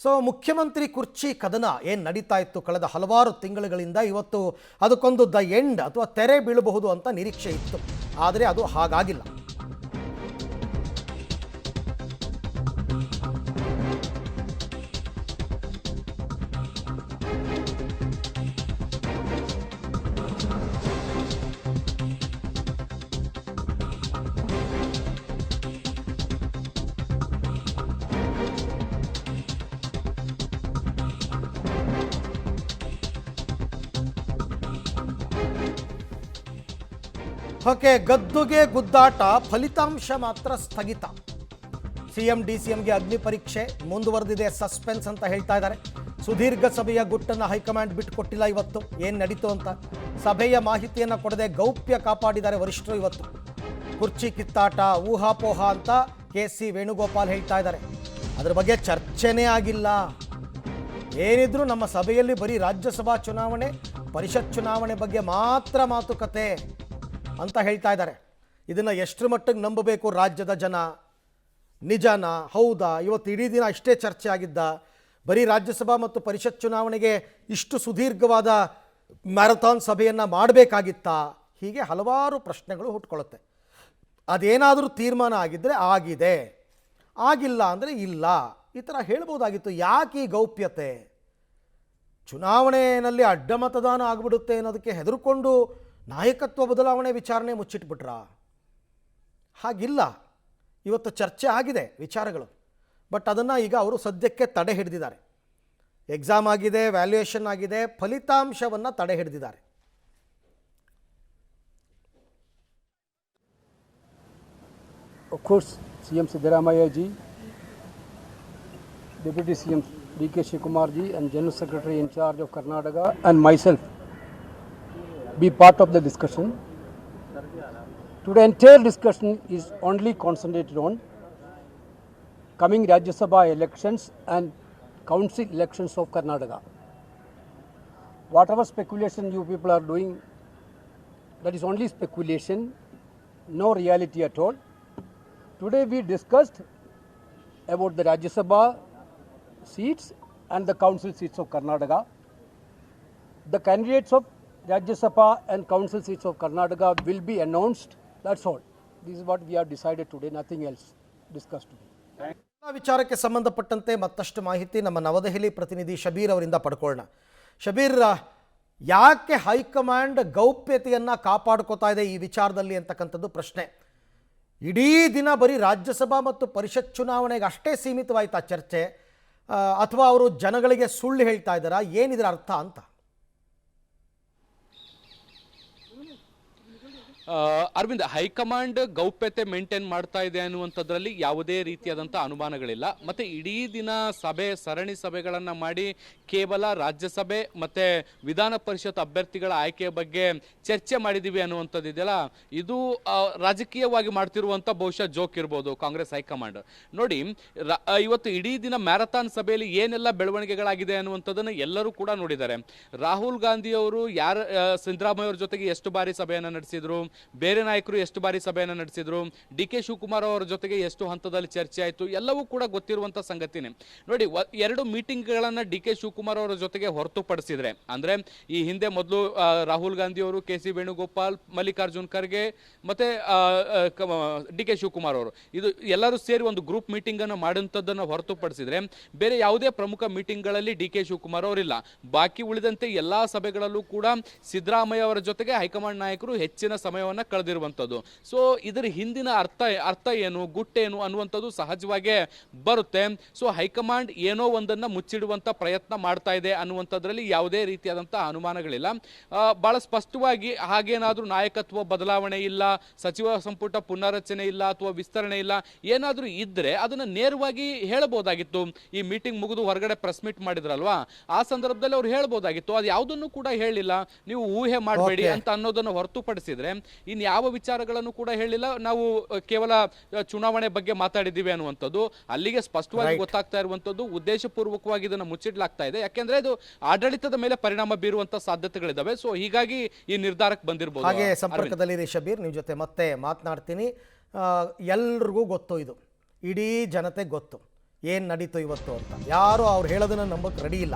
So ಮುಖ್ಯಮಂತ್ರಿ ಕುರ್ಚಿ ಕದನ ಏನು ನಡೀತಾ ಇತ್ತು ಕಳೆದ ಹಲವಾರು ತಿಂಗಳುಗಳಿಂದ ಇವತ್ತು ಅದಕ್ಕೊಂದು ದ ಎಂಡ್ ಅಥವಾ ತೆರೆ ಬೀಳಬಹುದು ಅಂತ ನಿರೀಕ್ಷೆ ಇತ್ತು. ಆದರೆ ಅದು ಹಾಗಾಗಿಲ್ಲ. ಓಕೆ, ಗದ್ದುಗೆ ಗುದ್ದಾಟ, ಫಲಿತಾಂಶ ಮಾತ್ರ ಸ್ಥಗಿತ. ಸಿಎಂ ಡಿಸಿಎಂಗೆ ಅಗ್ನಿ ಪರೀಕ್ಷೆ ಮುಂದುವರೆದಿದೆ, ಸಸ್ಪೆನ್ಸ್ ಅಂತ ಹೇಳ್ತಾ ಇದ್ದಾರೆ. ಸುದೀರ್ಘ ಸಭೆಯ ಗುಟ್ಟನ್ನು ಹೈಕಮಾಂಡ್ ಬಿಟ್ಟುಕೊಟ್ಟಿಲ್ಲ. ಇವತ್ತು ಏನು ನಡೀತು ಅಂತ ಸಭೆಯ ಮಾಹಿತಿಯನ್ನು ಕೊಡದೆ ಗೌಪ್ಯ ಕಾಪಾಡಿದ್ದಾರೆ ವರಿಷ್ಠರು. ಇವತ್ತು ಕುರ್ಚಿ ಕಿತ್ತಾಟ, ಊಹಾಪೋಹ ಅಂತ KC ವೇಣುಗೋಪಾಲ್ ಹೇಳ್ತಾ ಇದ್ದಾರೆ. ಅದರ ಬಗ್ಗೆ ಚರ್ಚೆನೇ ಆಗಿಲ್ಲ. ಏನಿದ್ರು ನಮ್ಮ ಸಭೆಯಲ್ಲಿ ಬರೀ ರಾಜ್ಯಸಭಾ ಚುನಾವಣೆ, ಪರಿಷತ್ ಚುನಾವಣೆ ಬಗ್ಗೆ ಮಾತ್ರ ಮಾತುಕತೆ ಅಂತ ಹೇಳ್ತಾ ಇದ್ದಾರೆ. ಇದನ್ನು ಎಷ್ಟರ ಮಟ್ಟಿಗೆ ನಂಬಬೇಕು ರಾಜ್ಯದ ಜನ? ನಿಜನಾ? ಹೌದಾ? ಇವತ್ತು ಇಡೀ ದಿನ ಅಷ್ಟೇ ಚರ್ಚೆ ಆಗಿದ್ದ? ಬರೀ ರಾಜ್ಯಸಭಾ ಮತ್ತು ಪರಿಷತ್ ಚುನಾವಣೆಗೆ ಇಷ್ಟು ಸುದೀರ್ಘವಾದ ಮ್ಯಾರಥಾನ್ ಸಭೆಯನ್ನು ಮಾಡಬೇಕಾಗಿತ್ತಾ? ಹೀಗೆ ಹಲವಾರು ಪ್ರಶ್ನೆಗಳು ಹುಟ್ಕೊಳ್ಳುತ್ತೆ. ಅದೇನಾದರೂ ತೀರ್ಮಾನ ಆಗಿದ್ದರೆ ಆಗಿದೆ, ಆಗಿಲ್ಲ ಅಂದರೆ ಇಲ್ಲ, ಈ ಥರ ಹೇಳ್ಬೋದಾಗಿತ್ತು. ಯಾಕೆ ಈ ಗೌಪ್ಯತೆ? ಚುನಾವಣೆಯಲ್ಲಿ ಅಡ್ಡ ಮತದಾನ ಆಗಿಬಿಡುತ್ತೆ ಅನ್ನೋದಕ್ಕೆ ಹೆದರ್ಕೊಂಡು ನಾಯಕತ್ವ ಬದಲಾವಣೆ ವಿಚಾರಣೆ ಮುಚ್ಚಿಟ್ಬಿಟ್ರಾ? ಹಾಗಿಲ್ಲ. ಇವತ್ತು ಚರ್ಚೆ ಆಗಿದೆ ವಿಚಾರಗಳು, ಬಟ್ ಅದನ್ನು ಈಗ ಅವರು ಸದ್ಯಕ್ಕೆ ತಡೆ ಹಿಡಿದಿದ್ದಾರೆ. ಎಕ್ಸಾಮ್ ಆಗಿದೆ, ವ್ಯಾಲ್ಯೂಯೇಷನ್ ಆಗಿದೆ, ಫಲಿತಾಂಶವನ್ನು ತಡೆ ಹಿಡಿದಿದ್ದಾರೆ. Of course, CM Siddaramaiah ji, Deputy CM DK Shivakumar ji and General Secretary in charge of Karnataka and myself be part of the discussion. Today entire discussion is only concentrated on coming Rajya Sabha elections and council elections of Karnataka. Whatever speculation you people are doing, that is only speculation, no reality at all. Today we discussed about the Rajya Sabha seats and the council seats of Karnataka. The candidates of Rajya Sabha and council seats of Karnataka will be announced. That's all. This is what we have decided today, nothing else discussed today. ವಿಚಾರಕ್ಕೆ ಸಂಬಂಧಪಟ್ಟಂತೆ ಮತ್ತಷ್ಟು ಮಾಹಿತಿ ನಮ್ಮ ನವದೆಹಲಿ ಪ್ರತಿನಿಧಿ ಶಬೀರ್ ಅವರಿಂದ ಪಡ್ಕೊಳ್ಳೋಣ. ಶಬೀರ್, ಯಾಕೆ high command ಗೌಪ್ಯತೆಯನ್ನು ಕಾಪಾಡ್ಕೋತಾ ಇದೆ ಈ ವಿಚಾರದಲ್ಲಿ ಅಂತಕ್ಕಂಥದ್ದು ಪ್ರಶ್ನೆ. ಇಡೀ ದಿನ ಬರೀ ರಾಜ್ಯಸಭಾ ಮತ್ತು ಪರಿಷತ್ ಚುನಾವಣೆಗೆ ಅಷ್ಟೇ ಸೀಮಿತವಾಯ್ತಾ ಚರ್ಚೆ, ಅಥವಾ ಅವರು ಜನಗಳಿಗೆ ಸುಳ್ಳು ಹೇಳ್ತಾ ಇದ್ದಾರಾ? ಏನಿದ್ರ ಅರ್ಥ ಅಂತ? ಅರವಿಂದ್, ಹೈಕಮಾಂಡ್ ಗೌಪ್ಯತೆ ಮೇಂಟೈನ್ ಮಾಡ್ತಾ ಇದೆ ಅನ್ನುವಂಥದ್ರಲ್ಲಿ ಯಾವುದೇ ರೀತಿಯಾದಂಥ ಅನುಮಾನಗಳಿಲ್ಲ. ಮತ್ತು ಇಡೀ ದಿನ ಸರಣಿ ಸಭೆಗಳನ್ನು ಮಾಡಿ ಕೇವಲ ರಾಜ್ಯಸಭೆ ಮತ್ತು ವಿಧಾನ ಪರಿಷತ್ ಅಭ್ಯರ್ಥಿಗಳ ಆಯ್ಕೆಯ ಬಗ್ಗೆ ಚರ್ಚೆ ಮಾಡಿದ್ದೀವಿ ಅನ್ನುವಂಥದ್ದಿದೆಯಲ್ಲ, ಇದು ರಾಜಕೀಯವಾಗಿ ಮಾಡ್ತಿರುವಂಥ ಬಹುಶಃ ಜೋಕ್ ಇರ್ಬೋದು ಕಾಂಗ್ರೆಸ್ ಹೈಕಮಾಂಡ್. ನೋಡಿ, ಇವತ್ತು ಇಡೀ ದಿನ ಮ್ಯಾರಥಾನ್ ಸಭೆಯಲ್ಲಿ ಏನೆಲ್ಲ ಬೆಳವಣಿಗೆಗಳಾಗಿದೆ ಅನ್ನುವಂಥದ್ದನ್ನು ಎಲ್ಲರೂ ಕೂಡ ನೋಡಿದ್ದಾರೆ. ರಾಹುಲ್ ಗಾಂಧಿ ಅವರು ಸಿದ್ದರಾಮಯ್ಯ ಅವ್ರ ಜೊತೆಗೆ ಎಷ್ಟು ಬಾರಿ ಸಭೆಯನ್ನು ನಡೆಸಿದ್ರು, ಬೇರೆ ನಾಯಕರು ಎಷ್ಟು ಬಾರಿ ಸಭೆಯನ್ನು ನಡೆಸಿದ್ರು, DK ಶಿವಕುಮಾರ್ ಅವರ ಜೊತೆಗೆ ಎಷ್ಟು ಹಂತದಲ್ಲಿ ಚರ್ಚೆ ಆಯಿತು, ಎಲ್ಲವೂ ಕೂಡ ಗೊತ್ತಿರುವಂಥ ಸಂಗತಿನೇ. ನೋಡಿ, 2 ಮೀಟಿಂಗ್ಗಳನ್ನು DK ಶಿವಕುಮಾರ್ ಅವರ ಜೊತೆಗೆ ಹೊರತುಪಡಿಸಿದ್ರೆ, ಅಂದರೆ ಈ ಹಿಂದೆ ಮೊದಲು ರಾಹುಲ್ ಗಾಂಧಿ ಅವರು, KC ವೇಣುಗೋಪಾಲ್, ಮಲ್ಲಿಕಾರ್ಜುನ್ ಖರ್ಗೆ ಮತ್ತು DK ಶಿವಕುಮಾರ್ ಅವರು, ಇದು ಎಲ್ಲರೂ ಸೇರಿ ಒಂದು ಗ್ರೂಪ್ ಮೀಟಿಂಗನ್ನು ಮಾಡುವಂಥದ್ದನ್ನು ಹೊರತುಪಡಿಸಿದ್ರೆ ಬೇರೆ ಯಾವುದೇ ಪ್ರಮುಖ ಮೀಟಿಂಗ್ಗಳಲ್ಲಿ DK ಶಿವಕುಮಾರ್ ಅವರಿಲ್ಲ. ಬಾಕಿ ಉಳಿದಂತೆ ಎಲ್ಲ ಸಭೆಗಳಲ್ಲೂ ಕೂಡ ಸಿದ್ದರಾಮಯ್ಯ ಅವರ ಜೊತೆಗೆ ಹೈಕಮಾಂಡ್ ನಾಯಕರು ಹೆಚ್ಚಿನ ಸಮಯವನ್ನು ಕಳೆದಿರುವಂಥದ್ದು. ಸೊ ಇದರ ಹಿಂದಿನ ಅರ್ಥ ಏನು, ಗುಟ್ಟೇನು ಅನ್ನುವಂಥದ್ದು ಸಹಜವಾಗೇ ಬರುತ್ತೆ. ಸೊ ಹೈಕಮಾಂಡ್ ಏನೋ ಒಂದನ್ನು ಮುಚ್ಚಿಡುವಂಥ ಪ್ರಯತ್ನ ಮಾಡ್ತಾ ಇದೆ ಅನ್ನುವಂಥದ್ರಲ್ಲಿ ಯಾವುದೇ ರೀತಿಯಾದಂಥ ಅನುಮಾನಗಳಿಲ್ಲ. ಭಾಳ ಸ್ಪಷ್ಟವಾಗಿ ಹಾಗೇನಾದರೂ ನಾಯಕತ್ವ ಬದಲಾವಣೆ ಇಲ್ಲ, ಸಚಿವ ಸಂಪುಟ ಪುನರ್ರಚನೆ ಇಲ್ಲ ಅಥವಾ ವಿಸ್ತರಣೆ ಇಲ್ಲ, ಏನಾದರೂ ಇದ್ದರೆ ಅದನ್ನು ನೇರವಾಗಿ ಹೇಳಬಹುದಾಗಿತ್ತು. ಈ ಮೀಟಿಂಗ್ ಮುಗಿದು ಹೊರಗಡೆ ಪ್ರೆಸ್ ಮೀಟ್ ಮಾಡಿದ್ರಲ್ವಾ, ಆ ಸಂದರ್ಭದಲ್ಲಿ ಅವ್ರು ಹೇಳ್ಬೋದಾಗಿತ್ತು. ಅದು ಯಾವುದನ್ನು ಕೂಡ ಹೇಳಿಲ್ಲ. ನೀವು ಊಹೆ ಮಾಡಬೇಡಿ ಅಂತ ಅನ್ನೋದನ್ನು ಹೊರತುಪಡಿಸಿದ್ರೆ ಇನ್ಯಾವ ವಿಚಾರಗಳನ್ನು ಕೂಡ ಹೇಳಿಲ್ಲ. ನಾವು ಕೇವಲ ಚುನಾವಣೆ ಬಗ್ಗೆ ಮಾತಾಡಿದ್ದೀವಿ ಅನ್ನುವಂಥದ್ದು ಅಲ್ಲಿಗೆ ಸ್ಪಷ್ಟವಾಗಿ ಗೊತ್ತಾಗ್ತಾ ಇರುವಂಥದ್ದು. ಉದ್ದೇಶಪೂರ್ವಕವಾಗಿ ಇದನ್ನು ಮುಚ್ಚಿಡ್ಲಾಗ್ತಾ ಇದೆ, ಯಾಕೆಂದ್ರೆ ಇದು ಆಡಳಿತದ ಮೇಲೆ ಪರಿಣಾಮ ಬೀರುವಂತ ಸಾಧ್ಯತೆಗಳಿದಾವೆ. ಸೊ ಹೀಗಾಗಿ ಈ ನಿರ್ಧಾರಕ್ಕೆ ಬಂದಿರಬಹುದು. ಹಾಗೆ ಸಂಪರ್ಕದಲ್ಲಿ ಶಬೀರ್ ನಿಮ್ಮ ಜೊತೆ ಮತ್ತೆ ಮಾತನಾಡ್ತೀನಿ. ಎಲ್ರಿಗೂ ಗೊತ್ತು, ಇದು ಇಡೀ ಜನತೆ ಗೊತ್ತು ಏನು ನಡೀತು ಇವತ್ತು ಅಂತ. ಯಾರು ಅವ್ರು ಹೇಳೋದನ್ನು ನಂಬೋಕ್ಕೆ ರೆಡಿ ಇಲ್ಲ.